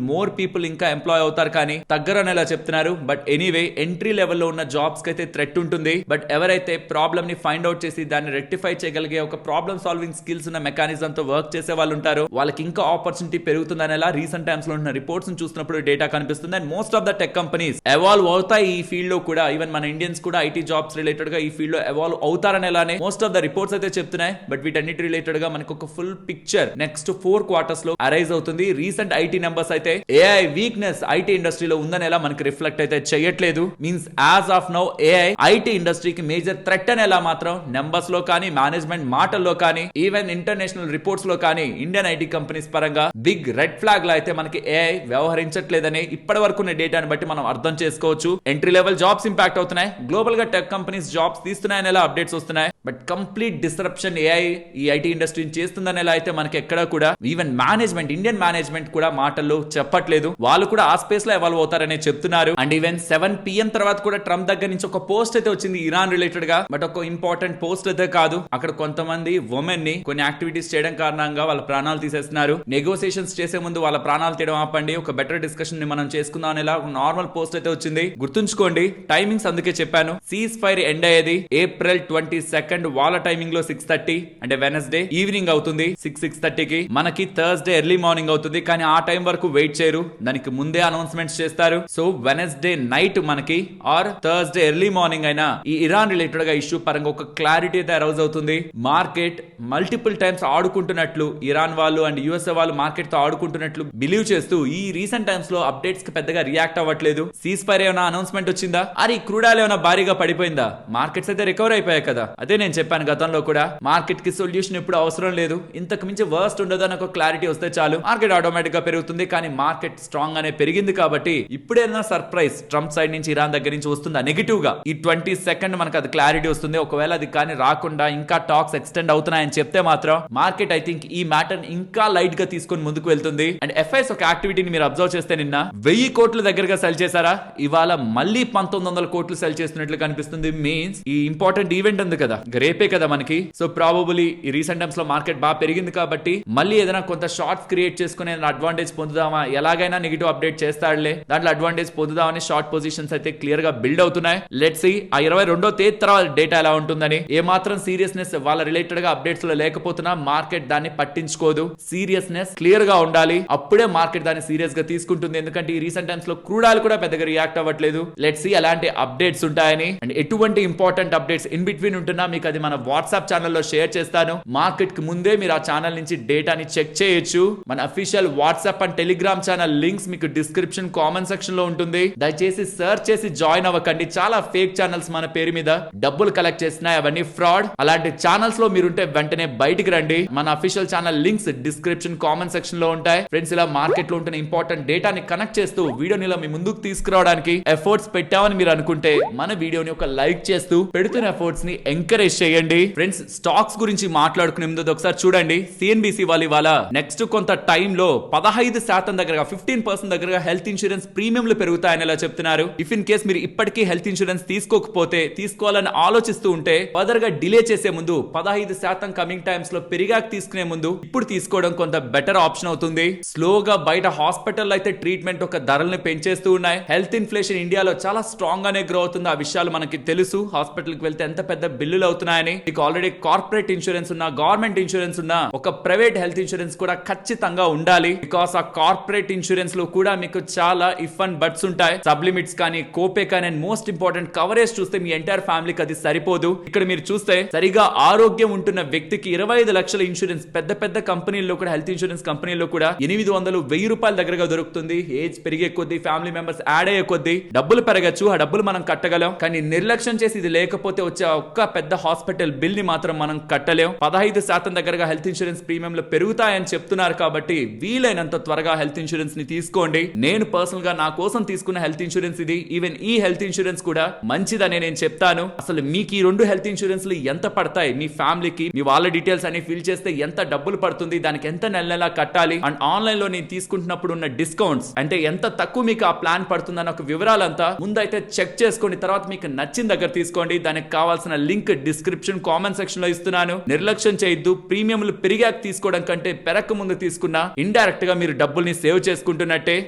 మోర్ పీపుల్ ఇంకా ఎంప్లాయ్ అవుతారు కానీ తగ్గరనేలా చెప్తున్నారు. బట్ ఎనీవే ఎంట్రీ లెవెల్ లో ఉన్న జాబ్స్ కి అయితే థ్రెట్ ఉంటుంది. బట్ ఎవరైతే ప్రాబ్లమ్ ని ఫైండ్ అవుట్ చేసి దాన్ని రెక్టిఫై చేయగలిగే ఒక ప్రాబ్లమ్ సాల్వింగ్ స్కిల్స్ ఉన్న మెకానిజం తో వర్క్ చేసే వాళ్ళు ఉంటారు, వాళ్ళకి ఇంకా ఆపర్చునిటీ పెరుగుతుంది అనేలా రీసెంట్ టైమ్స్ లో ఉన్న రిపోర్ట్స్ చూసినప్పుడు డేటా కనిపిస్తుంది. And most of the tech companies evolve అవుతాయి ఈ ఫీల్డ్ లో కూడా. ఈవెన్ మన ఇండియన్స్ కూడా ఐటీ జాబ్స్ రిలేటెడ్ గా ఈ ఫీల్డ్ లో ఎవాల్వ్ అవుతారనేలానే మోస్ట్ ఆఫ్ ద రిపోర్ట్స్ అయితే చెప్తున్నాయి. బట్ వీటన్నిటి రిలేటెడ్ గా మనకు ఒక ఫుల్ పిక్చర్ నెక్స్ట్ 4 క్వార్టర్స్ లో అరైజ్ అవుతుంది. రీసెంట్ ఐటీ నెంబర్స్ అయితే ఏఐ వీక్నెస్ ఐటీ ఇండస్ట్రీలో ఉందనేలా మనకి రిఫ్లెక్ట్ అయితే చేయట్లేదు. Means as of now AI IT ఇండస్ట్రీకి మేజర్ థ్రెట్ అనేలా మాత్రం నెంబర్స్ లో కానీ మేనేజ్మెంట్ మాటల్లో కానీ ఈవెన్ ఇంటర్నేషనల్ రిపోర్ట్స్ లో కానీ ఇండియన్ ఐటీ కంపెనీస్ పరంగా బిగ్ రెడ్ ఫ్లాగ్ లో అయితే మనకి ఏఐ వ్యవహరించట్లేదని ఇప్పటి వరకు డేటాను బట్టి మనం అర్థం చేసుకోవచ్చు. ఎంట్రీ లెవెల్ జాబ్స్ ఇంపాక్ట్ అవుతున్నాయి, గ్లోబల్ గా టెక్ కంపెనీస్ జాబ్స్ తీస్తున్నాయని ఎలా అప్డేట్స్ వస్తున్నాయి. బట్ కంప్లీట్ డిస్రప్షన్ ఏఐ ఈ ఐటీ ఇండస్ట్రీని చేస్తుందని ఎలా అయితే మనకి ఎక్కడ కూడా ఈవెన్ మేనేజ్మెంట్ ఇండియన్ మేనేజ్మెంట్ కూడా మాటల్లో చెప్పట్లేదు. వాళ్ళు కూడా ఆ స్పేస్ లో ఎవాల్వ్ అవుతారని చెప్తున్నారు. అండ్ ఈవెన్ 7 PM తర్వాత కూడా ట్రంప్ దగ్గర నుంచి ఒక పోస్ట్ అయితే వచ్చింది ఇరాన్ రిలేటెడ్ గా. బట్ ఒక ఇంపార్టెంట్ పోస్ట్ అయితే కాదు, అక్కడ కొంతమంది ఉమెన్ ని కొన్ని యాక్టివిటీస్ చేయడం కారణంగా వాళ్ళ ప్రాణాలు తీసేస్తున్నారు. నెగోసియేషన్స్ చేసే ముందు వాళ్ళ ప్రాణాలు తీయడం ఆపండి, ఒక బెటర్ డిస్కషన్ ని మనం చేసుకుందాం అనేలా ఒక నార్మల్ పోస్ట్ అయితే వచ్చింది. గుర్తుంచుకోండి టైమింగ్స్ అందుకే చెప్పాను. సీజ్ ఫైర్ ఎండ్ అయ్యేది April 22 వాళ్ళ టైమింగ్ లో 6:30 అంటే వెనస్డే ఈవినింగ్ అవుతుంది. 6:30 కి మనకి థర్స్డే ఎర్లీ మార్నింగ్ అవుతుంది. కానీ ఆ టైం వరకు వెయిట్ చేయరు, దానికి ముందే అనౌన్స్మెంట్స్ చేస్తారు. సో వెనస్డే నైట్ మనకి ఆర్ థర్స్డే ఎర్లీ మార్నింగ్ అయినా ఈ ఇరాన్ రిలేటెడ్ గా ఇష్యూ పరంగా ఒక క్లారిటీ అయితే అరౌజ్ అవుతుంది. మార్కెట్ మల్టిపుల్ టైమ్స్ ఆడుకుంటున్నట్లు ఇరాన్ వాళ్ళు అండ్ యుఎస్ఏ వాళ్ళు మార్కెట్ తో ఆడుకుంటున్నట్లు బిలీవ్ చేస్తూ ఈ రీసెంట్ టైమ్స్ లో అప్డేట్స్ కి పెద్దగా రియాక్ట్ అవ్వట్లేదు. సీజ్ ఫైర్ ఏమైనా అనౌన్స్మెంట్ వచ్చిందా, అరే క్రూడ్ ఆయిల్ ఏమైనా భారీగా పడిపోయిందా, మార్కెట్స్ అయితే రికవర్ అయిపోయాయి కదా. అదే నేను చెప్పాను గతంలో కూడా మార్కెట్ కి సొల్యూషన్ ఎప్పుడు అవసరం లేదు, ఇంతకు మించి వర్స్ట్ ఉండదు అని ఒక క్లారిటీ వస్తే చాలు మార్కెట్ ఆటోమేటిక్ గా పెరుగుతుంది. కానీ మార్కెట్ స్ట్రాంగ్ అనే పెరిగింది కాబట్టి ఇప్పుడేనా సర్ప్రైజ్ ట్రంప్ సైడ్ నుంచి ఇరాన్ దగ్గర నుంచి వస్తుందా నెగిటివ్ గా ఈ 22 మనకు అది క్లారిటీ వస్తుంది. ఒకవేళ అది కానీ రాకుండా ఇంకా టాక్స్ ఎక్స్టెండ్ అవుతున్నాయని చెప్తే మాత్రం మార్కెట్ ఐ థింక్ ఈ మ్యాటర్ ఇంకా లైట్ గా తీసుకొని ముందుకు వెళ్తుంది. అండ్ ఎఫ్ఐఎస్ ఒక యాక్టివిటీని మీరు అబ్జర్వ్ చేస్తే నిన్న 1000 కోట్ల దగ్గరగా సెల్ చేశారా, ఇవాళ మళ్ళీ 1900 కోట్లు సెల్ చేస్తున్నట్లు కనిపిస్తుంది. మీన్స్ ఈ ఇంపార్టెంట్ ఈవెంట్ ఉంది కదా, రేపే కదా మనకి. సో ప్రాబబులీ ఈ రీసెంట్ టైమ్స్ లో మార్కెట్ బాగా పెరిగింది కాబట్టి మళ్ళీ ఏదైనా కొంత షార్ట్స్ క్రియేట్ చేసుకుని అడ్వాంటేజ్ పొందుదామా, ఎలాగైనా నెగిటివ్ అప్డేట్ చేస్తాడులే దాంట్లో అడ్వాంటేజ్ పొందుదామని షార్ట్ పొజిషన్స్ అయితే క్లియర్ గా బిల్డ్ అవుతున్నాయి. లెట్స్ సీ ఆ 22వ తేదీ తర్వాత డేటా ఎలా ఉంటుందని. ఏ మాత్రం సీరియస్నెస్ వాళ్ళ రిలేటెడ్ గా అప్డేట్స్ లో లేకపోతున్నా మార్కెట్ దాన్ని పట్టించుకోదు. సీరియస్నెస్ క్లియర్ గా ఉండాలి, అప్పుడే మార్కెట్ దాన్ని సీరియస్ గా తీసుకుంటుంది. ఎందుకంటే ఈ రీసెంట్ టైమ్స్ లో క్రూడ్ ఆయిల్ కూడా పెద్దగా రియాక్ట్ అవ్వట్లేదు. లెట్స్ సీ ఎలాంటి అప్డేట్స్ ఉంటాయని. అండ్ ఎటువంటి ఇంపార్టెంట్ అప్డేట్స్ ఇన్ బిట్వీన్ ఉంటున్నా మీకు అది మన వాట్సాప్ ఛానల్లో షేర్ చేస్తాను. మార్కెట్ కి ముందే మీరు ఆ ఛానల్ నుంచి డేటాని చెక్ చేయొచ్చు. మన official WhatsApp and Telegram channel links మీకు డిస్క్రిప్షన్ కామెంట్ సెక్షన్ లో ఉంటుంది. దయచేసి సర్చ్ చేసి జాయిన్ అవ్వకండి. చాలా ఫేక్ ఛానల్స్ మన పేరు మీద డబ్బులు కలెక్ట్ చేస్తున్నాయి, అవన్నీ ఫ్రాడ్. అలాంటి ఛానల్స్ లో మీరుంటే వెంటనే బయటికి రండి. మన official channel links description comment section లో ఉంటాయి. ఫ్రెండ్స్, ఇలా మార్కెట్ లో ఉంటున్న ఇంపార్టెంట్ డేటాని కనెక్ట్ చేస్తూ వీడియోని ఇలా మీ ముందుకు తీసుకురావడానికి ఎఫర్ట్స్ పెట్టామని మీరు అనుకుంటే మన వీడియోని ఒక లైక్ చేస్తూ పెడుతున్న ఎఫర్ట్స్ ని ఎంకరేజ్ చేయండి. ఫ్రెండ్స్, స్టాక్స్ గురించి మాట్లాడుకునే ముందు ఒకసారి చూడండి. సిఎన్బిసి వాళ్ళు ఇవాళ నెక్స్ట్ కొంత టైంలో 15% దగ్గరగా 15% దగ్గరగా హెల్త్ ఇన్సూరెన్స్ ప్రీమియంలు పెరుగుతాయని ఇలా చెప్తున్నారు. ఇఫ్ ఇన్ కేస్ మీరు ఇప్పటికీ హెల్త్ ఇన్సూరెన్స్ తీసుకోకపోతే, తీసుకోవాలని ఆలోచిస్తూ ఉంటే ఫర్దర్ గా డిలే చేసే ముందు 15% కమింగ్ టైమ్స్ లో పెరిగాక తీసుకునే ముందు ఇప్పుడు తీసుకోవడం కొంత బెటర్ ఆప్షన్ అవుతుంది. స్లోగా బయట హాస్పిటల్ అయితే ట్రీట్మెంట్ ఒక ధరల్ని పెంచేస్తూ ఉన్నాయి. హెల్త్ ఇన్ఫ్లేషన్ ఇండియాలో చాలా స్ట్రాంగ్ గానే గ్రో అవుతుంది. ఆ విషయాలు మనకి తెలుసు. హాస్పిటల్ కి వెళ్తే ఎంత పెద్ద బిల్లులు అవుతున్నాయని. మీకు ఆల్రెడీ కార్పొరేట్ ఇన్సూరెన్స్ ఉన్నా, గవర్నమెంట్ ఇన్సూరెన్స్ ఉన్నా, ఒక ప్రైవేట్ హెల్త్ ఇన్సూరెన్స్ కూడా ఖచ్చితంగా ఉండాలి. బికాస్ ఆ కార్పొరేట్ ఇన్సూరెన్స్ లో కూడా మీకు చాలా ఇఫ్ అండ్ బట్స్ ఉంటాయి. సబ్ లిమిట్స్ కానీ, కోపే కానీ, అండ్ మోస్ట్ ఇంపార్టెంట్ కవరేజ్ చూస్తే మీ ఎంటైర్ ఫ్యామిలీకి అది సరిపోదు. ఇక్కడ మీరు చూస్తే సరిగా ఆరోగ్యం ఉంటున్న వ్యక్తికి 25 లక్షల ఇన్సూరెన్స్ పెద్ద పెద్ద కంపెనీల్లో కూడా, హెల్త్ ఇన్సూరెన్స్ కంపెనీల్లో కూడా 800-1000 రూపాయల దగ్గరగా దొరుకుతుంది. ఏజ్ పెరిగే కొద్దీ, ఫ్యామిలీ మెంబర్స్ యాడ్ అయ్యే కొద్దీ డబ్బులు పెరగచ్చు, ఆ డబ్బులు మనం కట్టగలం. కానీ నిర్లక్ష్యం చేసి ఇది లేకపోతే వచ్చే ఒక్క పెద్ద హాస్పిటల్ బిల్ ని మాత్రం మనం కట్టలేం. 15% దగ్గరగా హెల్త్ ఇన్సూరెన్స్ ప్రీమియంలు పెరుగుతాయని చెప్తున్నారు కాబట్టి వీలైనంత త్వరగా హెల్త్ ఇన్సూరెన్స్ ని తీసుకోండి. నేను పర్సనల్ గా నా కోసం తీసుకున్న హెల్త్ ఇన్సూరెన్స్ ఇది. ఈవెన్ ఈ హెల్త్ ఇన్సూరెన్స్ కూడా మంచిదని నేను చెప్తాను. అసలు మీకు ఈ 2 హెల్త్ ఇన్సూరెన్స్లు ఎంత పడతాయి, మీ ఫ్యామిలీకి మీ వాళ్ళ డీటెయిల్స్ అని ఫిల్ చేస్తే ఎంత డబ్బులు పడుతుంది, దానికి ఎంత నెల నెలా కట్టాలి, అండ్ ఆన్లైన్ లో నేను తీసుకుంటున్నప్పుడు ఉన్న డిస్కౌంట్స్ అంటే ఎంత తక్కువ మీకు ఆ ప్లాన్ పడుతుందన్న ఒక వివరాలంతా ముందైతే చెక్ చేసుకోండి. తర్వాత మీకు నచ్చిన దగ్గర తీసుకోండి. దానికి కావాల్సిన లింక్ డిస్క్రిప్షన్ కామెంట్ సెక్షన్ లో ఇస్తున్నాను. నిర్లక్ష్యం చేయొద్దు. ప్రీమియంలు పెరిగాక తీసుకోవడం కంటే పెరక ముందు తీసుకున్నా ఇండైరెక్ట్ గా మీరు డబ్బుల్ని సేవ్ చేసుకుంటున్నట్టే.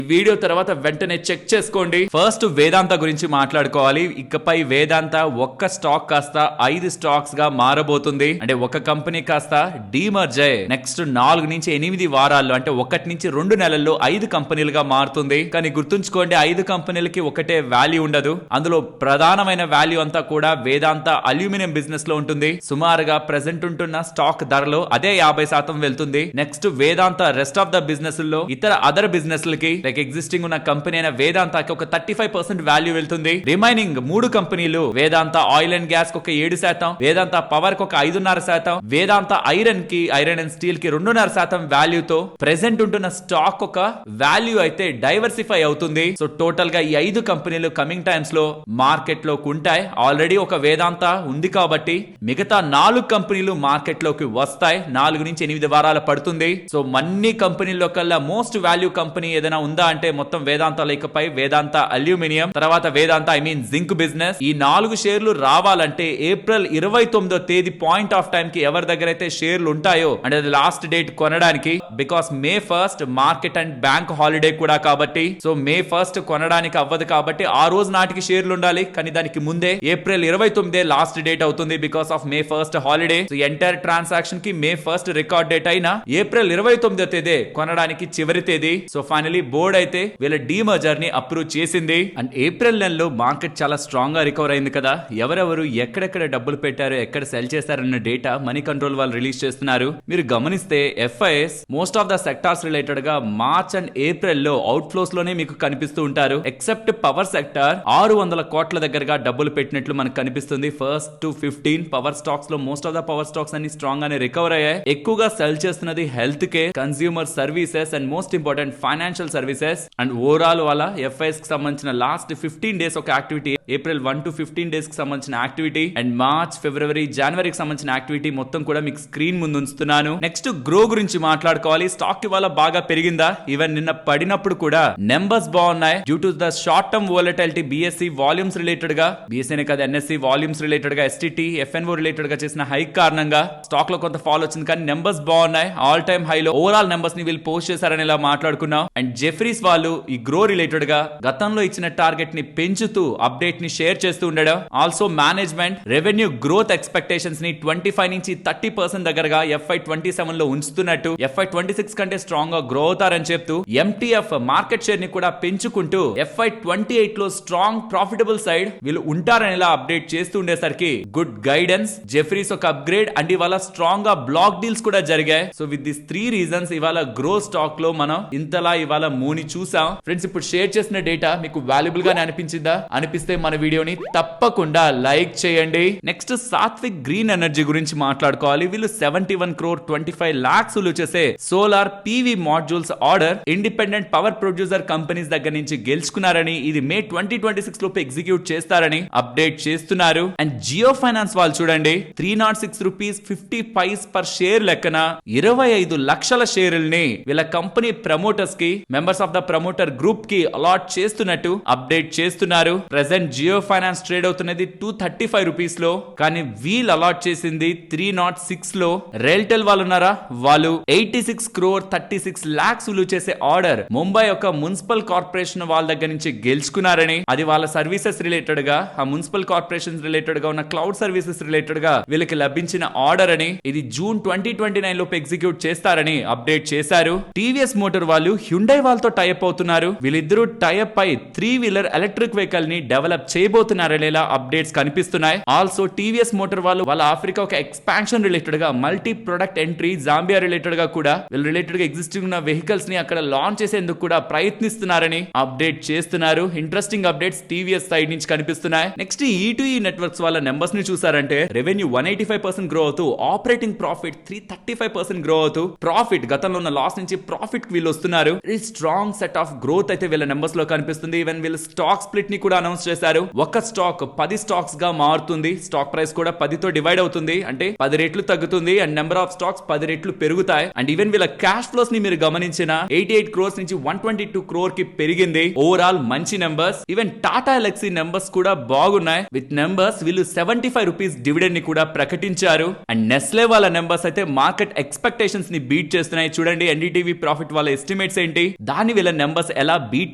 వీడియో తర్వాత వెంటనే చెక్ చేసుకోండి. ఫస్ట్ వేదాంత గురించి మాట్లాడుకోవాలి. ఇకపై వేదాంత ఒక్క స్టాక్ కాస్త 5 స్టాక్స్ గా మారబోతుంది. అంటే ఒక కంపెనీ కాస్త డీమర్జ్ అయ్యి నెక్స్ట్ 4 నుంచి 8 వారాల్లో అంటే 1 నుంచి 2 నెలల్లో 5 కంపెనీలుగా మారుతుంది. కానీ గుర్తుంచుకోండి, 5 కంపెనీలకి ఒకటే వాల్యూ ఉండదు. అందులో ప్రధానమైన వాల్యూ అంతా కూడా వేదాంత అల్యూమినియం బిజినెస్ లో ఉంటుంది. సుమారుగా ప్రెసెంట్ ఉంటున్న స్టాక్ ధరలో అదే 50% వెళ్తుంది. Next Vedanta rest of the business లో ఇతర అదర్ బిజినెస్ లకి లైక్ ఎగ్జిస్టింగ్ ఉన్న కంపెనీ అయిన వేదాంతకి ఒక 35% వాల్యూ వెళ్తుంది. రిమైనింగ్ 3 కంపెనీలు వేదాంత ఆయిల్ అండ్ గ్యాస్ కి ఒక 7%, వేదాంత పవర్ కి ఒక 5.5%, వేదాంత ఐరన్ అండ్ స్టీల్ కి 2.5% వాల్యూతో ప్రెసెంట్ ఉంటున్న స్టాక్ ఒక వాల్యూ అయితే డైవర్సిఫై అవుతుంది. సో టోటల్ గా ఈ 5 కంపెనీలు కమింగ్ టైమ్స్ లో మార్కెట్ లోకి ఉంటాయి. ఆల్రెడీ ఒక వేదాంత ఉంది కాబట్టి మిగతా 4 కంపెనీలు మార్కెట్ లోకి వస్తాయి. 4 నుంచి 8 వారాలు పడుతుంది. సో అన్ని కంపెనీల్లో కల్లా మోస్ట్ వాల్యూ కంపెనీ ఏదైనా ఉందా అంటే మొత్తం వేదాంత లేకపై వేదాంత అల్యూమినియం, తర్వాత వేదాంత జింక్ బిజినెస్. ఈ 4 షేర్లు రావాలంటే ఏప్రిల్ 29వ తేదీ పాయింట్ ఆఫ్ టైం కి ఎవరి దగ్గర అయితే షేర్లు ఉంటాయో అంటే అది లాస్ట్ డేట్ కొనడానికి. Because May 1st market and bank holiday కూడా కాబట్టి సో మే 1st కొనడానికి అవ్వదు కాబట్టి ఆ రోజు నాటికి షేర్లు ఉండాలి. కానీ దానికి ముందే ఏప్రిల్ 29 లాస్ట్ డేట్ అవుతుంది because of May 1st holiday. So entire transaction కి మే 1st రికార్డ్ డేట్ అయినా ఏప్రిల్ 29వ తేదీ కొనడానికి చివరి తేదీ. సో ఫైనలీ బోర్డ్ అయితే వీళ్ళ డీమర్జర్ ని అప్రూవ్ చేసింది. అండ్ ఏప్రిల్ నెలలో మార్కెట్ చాలా స్ట్రాంగ్ గా రికవర్ అయింది కదా. ఎవరెవరు ఎక్కడెక్కడ డబ్బులు పెట్టారు, ఎక్కడ సెల్ చేశారన్న డేటా మనీ కంట్రోల్ వాళ్ళు రిలీజ్ చేస్తున్నారు. మీరు గమనిస్తే FIs most of the sectors related గా మార్చ్ అండ్ ఏప్రిల్ లో అవుట్ ఫ్లోస్ లోనే మీకు కనిపిస్తూ ఉంటారు. ఎక్సెప్ట్ పవర్ సెక్టార్ 600 కోట్ల దగ్గరగా డబ్బులు పెట్టినట్లు మనకు కనిపిస్తుంది. 1st to 15 పవర్ స్టాక్స్ లో most of the power stocks అన్ని స్ట్రాంగ్ గానే రికవర్ అయ్యాయి. ఎక్కువగా సెల్ చేస్తున్నది health care, consumer services and most important financial services. And overall వాళ్ళ ఎఫ్ఐఎస్ కి సంబంధించిన లాస్ట్ 15 డేస్ ఒక యాక్టివిటీ, ఏప్రిల్ 1 to 15 డేస్ కి సంబంధించిన యాక్టివిటీ అండ్ మార్చ్, ఫిబ్రవరి, జనవరికి సంబంధించిన యాక్టివిటీ మొత్తం కూడా మీకు స్క్రీన్ ముందు ఉంచుతున్నాను. నెక్స్ట్ గ్రో గురించి మాట్లాడుకోవాలి. స్టాక్ ఇవాళ బాగా పెరిగిందా? ఈవెన్ నిన్న పడినప్పుడు కూడా నెంబర్స్ బాగున్నాయి. Due to the short term volatility BSE volumes related గా, బిఎస్సీ కదా ఎన్ఎస్సి వాల్యూమ్స్ రిలేటెడ్ గా, ఎస్టిటి ఎఫ్ఎన్ఓ రిలేటెడ్ గా చేసిన హైక్ కారణంగా స్టాక్ లో కొంత ఫాల్ వచ్చింది. కానీ నెంబర్స్ బాగున్నాయి. ఆల్ టైమ్ హై లో ఓవరాల్ నెంబర్స్ ని వీళ్ళు పోస్ట్ చేశారని ఇలా మాట్లాడుకున్నాం. అండ్ జెఫ్రీస్ వాళ్ళు ఈ గ్రో రిలేటెడ్ గా గతంలో ఇచ్చిన టార్గెట్ ని పెంచుతూ అప్డేట్ ని షేర్ చేస్తూ ఉండడం. Also management revenue growth expectations ని 25 నుంచి 30% దగ్గరగా FY27 లో ఉంచుతున్నట్టు, FY26 కంటే స్ట్రాంగ్ గా గ్రో అవుతారని చెప్తూ ఎంటీఎఫ్ మార్కెట్ షేర్ ని కూడా పెంచుకుంటూ FY28 లో స్ట్రాంగ్ ప్రాఫిటబుల్ సైడ్ వీళ్ళు ఉంటారని ఇలా అప్డేట్ చేస్తూ ఉండేసరికి గుడ్ గైడెన్స్. జెఫ్రీస్ ఒక అప్గ్రేడ్ అండ్ ఇవాళ స్ట్రాంగ్ గా బ్లాక్ డీల్స్ కూడా జరిగాయి. సో విత్ దిస్ 3 రీజన్స్ ఇవాళ గ్రో స్టాక్ లో మనం ఇంతలా ఇవాళ మూని చూసాం. ఫ్రెండ్స్, ఇప్పుడు షేర్ చేసిన డేటా మీకు వాల్యుబుల్ గానే అనిపించిందా? అనిపిస్తే మన వీడియోని తప్పకుండా లైక్ చేయండి. నెక్స్ట్ సాత్విక్ గ్రీన్ ఎనర్జీ గురించి మాట్లాడుకోవాలి. వీళ్ళు 71 crore 25 lakhs చేసే solar PV modules order independent power producer companies దగ్గర నుంచి గెలుచుకున్నారని, ఇది మే 2026 లోపు ఎగ్జిక్యూట్ చేస్తారని అప్డేట్ చేస్తున్నారు. అండ్ జియో ఫైనాన్స్ వాళ్ళు చూడండి 306 రూపీస్ 50 పైస్ పర్ షేర్ లెక్కన 25 లక్షల షేర్లని వీళ్ళ కంపెనీ ప్రమోటర్స్ కి, members of the promoter group కి అలాట్ చేస్తున్నట్టు అప్డేట్ చేస్తున్నారు. ప్రెసెంట్ జియో ఫైనాన్స్ ట్రేడ్ అవుతున్నది 235 రూపీస్ లో, కానీ వీళ్ళు అలాట్ చేసింది 306 లో. రైల్టెల్ వాళ్ళు ఉన్నారా, వాళ్ళు 86 crore 36 lakhs విలువ చేసే ఆర్డర్ ముంబై యొక్క మున్సిపల్ కార్పొరేషన్ వాళ్ళ దగ్గర నుంచి గెలుచుకున్నారని, అది వాళ్ళ సర్వీసెస్ రిలేటెడ్ గా, ఆ మున్సిపల్ కార్పొరేషన్ రిలేటెడ్ గా ఉన్న క్లౌడ్ సర్వీసెస్ రిలేటెడ్ గా వీళ్ళకి లభించిన ఆర్డర్ అని, ఇది జూన్ 2029 లోపు ఎగ్జిక్యూట్ చేస్తారని అప్డేట్ చేశారు. టీవీఎస్ మోటార్ వాళ్ళు హ్యుండై వాళ్ళతో టైఅప్ అవుతున్నారు. వీళ్ళిద్దరూ టైఅప్ అయి 3-wheeler ఎలక్ట్రిక్ వెహికల్ ని డెవలప్ చేయబోతున్నారని అప్డేట్స్ కనిపిస్తున్నాయి. ఆల్సో టీవీఎస్ మోటార్ వాళ్ళు వాళ్ళ ఆఫ్రికా ఒక ఎక్స్పాన్షన్ రిలేటెడ్ గా, multi product entry Zambia related గా కూడా వీళ్ళు రిలేటెడ్ గా ఎగ్జిస్టింగ్ ఉన్న వెహికల్స్ ని అక్కడ లాంచ్ చేసేందుకు కూడా ప్రయత్నిస్తున్నారని అప్డేట్ చేస్తున్నారు. ఇంట్రెస్టింగ్ అప్డేట్స్ టీవీఎస్ సైడ్ నుంచి కనిపిస్తున్నాయి. నెక్స్ట్ E2E నెట్వర్క్స్ వాళ్ళ నెంబర్స్ ని చూసారు. చూసారంటే రెవెన్యూ 185% గ్రో అవుతూ ఆపరేటింగ్ ప్రాఫిట్ 335% గ్రో అవుతూ ప్రాఫిట్ గతంలో ఉన్న లాస్ నుంచి ప్రాఫిట్ వీళ్ళు వస్తున్నారు. ఈ స్ట్రాంగ్ సెట్ ఆఫ్ గ్రోత్ అయితే వీళ్ళ నెంబర్స్ లో కనిపిస్తుంది. ఈవెన్ వీళ్ళు స్టాక్ స్ప్లిట్ ని కూడా అనౌన్స్ చేశారు. ఒక స్టాక్ 10 స్టాక్స్ గా మారుతుంది. స్టాక్ ప్రైస్ కూడా 10 తో డివైడ్ అవుతుంది. అంటే 10 రెట్లు తగ్గుతుంది అండ్ నెంబర్ ఆఫ్ స్టాక్స్ 10 రెట్లు పెరుగుతాయి. అండ్ ఈవెన్ వీళ్ళ క్యాష్ ఫ్లోస్ ని మీరు గమనించిన 88 crores నుంచి 122 crore కి పెరిగింది. ఓవరాల్ మంచి నెంబర్స్. ఈవెన్ టాటా ఎలక్సీ నెంబర్స్ కూడా బాగున్నాయి. విత్ నెంబర్స్ వీళ్ళు 75 రూపీస్ డివిడెండ్ ని కూడా ప్రకటించారు. అండ్ నెస్లే వాళ్ళ నెంబర్స్ అయితే మార్కెట్ ఎక్స్పెక్టేషన్స్ ని బీట్ చేస్తున్నాయి. చూడండి ఎన్డీటీవీ ప్రాఫిట్ వాళ్ళ ఎస్టిమేట్స్ ఏంటి, దాని వీళ్ళ నెంబర్స్ ఎలా బీట్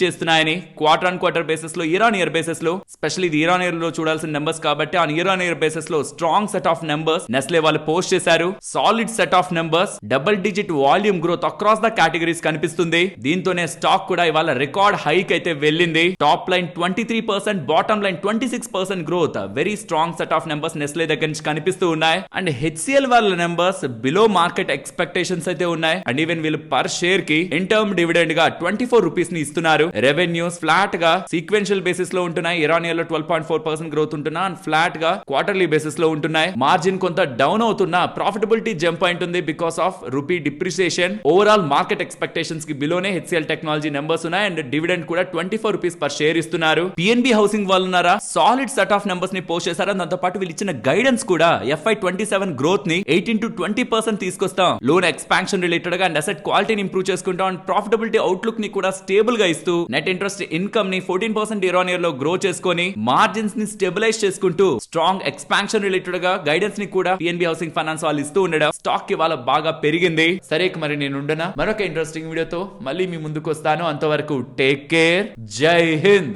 చేస్తున్నాయని క్వార్టర్ ఆన్ క్వార్టర్ బేసిస్ లో, ఇయర్ ఆన్ ఇయర్ బేసిస్ లో, స్పెషల్లీ ఇది ఇయర్ ఆన్ ఇయర్ లో చూడాల్సిన నెంబర్స్ కాబట్టి on year on year basis లో strong set of numbers Nestle వాళ్ళు పోస్ట్ చేశారు. Solid set of numbers, double digit volume growth across the categories కనిపిస్తుంది. దీంతోనే స్టాక్ కూడా ఇవాళ రికార్డ్ హైక్ అయితే వెళ్ళింది. Top line 23%, bottom line 26% growth. Very strong set of numbers Nestle దగ్గర నుంచి కనిపిస్తూ ఉన్నాయి. అండ్ హెచ్సిఎల్ వాళ్ళ నెంబర్స్ బిలో మార్కెట్ ఎక్స్పెక్టేషన్స్ అయితే ఉన్నాయి. అండ్ ఈవెన్ వీళ్ళు పర్ షేర్ కి ఇన్ టర్మ్ డివిడెండ్ గా 24 రూపీస్ ని ఇస్తున్నారు. రెవెన్యూస్ ఫ్లాట్ గా సీక్వెన్షియల్ బేసిస్ లో ఉంటున్నాయి. ఇయర్ ఆన్ ఇయర్ లో 12.4% గ్రోత్ ఉంటున్నా అండ్ ఫ్లాట్ గా క్వార్టర్లీ బేసిస్ లో ఉంటున్నాయి. మార్జిన్ కొంత డౌన్ అవుతున్నా ప్రాఫిటబిలిటీ జంప్ అయింటుంది because of rupee depreciation. Overall market expectations కి బిలోనే హెచ్సిఎల్ టెక్నాలజీ నెంబర్స్ ఉన్నాయి. అండ్ డివిడెండ్ కూడా 24 రూపీస్ పర్ షేర్ ఇస్తున్నారు. పిఎన్బి హౌసింగ్ వాళ్ళు ఉన్నారా, సాలిడ్ సెట్ ఆఫ్ నెంబర్స్ ని పోస్ట్ చేశారు. దాంతో పాటు వీళ్ళు ఇచ్చిన గైడెన్స్ కూడా FY27 గ్రోత్ ని 18 to 20% తీసుకొస్తాం. లోన్ ఎక్స్పాన్షన్ రిలేటెడ్ గా అండ్ అసెట్ క్వాలిటీని ఇంప్రూవ్ చేసుకుంటాం. అండ్ ప్రాఫిటబిలిటీ అవుట్లుక్ ని కూడా స్టేబుల్ గా ఇస్తూ నెట్ ఇంట్రెస్ట్ ఇన్కమ్ ని 14% ఇయర్ ఆన్ ఇయర్ లో గ్రో చేసుకొని మార్జిన్స్ ని స్టెబిలైజ్ చేసుకుంటూ స్ట్రాంగ్ ఎక్స్పాన్షన్ రిలేటెడ్ గా గైడెన్స్ ని కూడా పిఎన్బి హౌసింగ్ ఫైనాన్స్ వాళ్ళు ఇస్తూ ఉండడం స్టాక్ కి వాళ్ళ బాగా పెరిగింది. సరే మరి నేను ఉండనా, మరొక ఇంట్రెస్టింగ్ వీడియోతో మళ్ళీ మీ ముందుకు వస్తాను. అంతవరకు టేక్ కేర్, జై హింద్.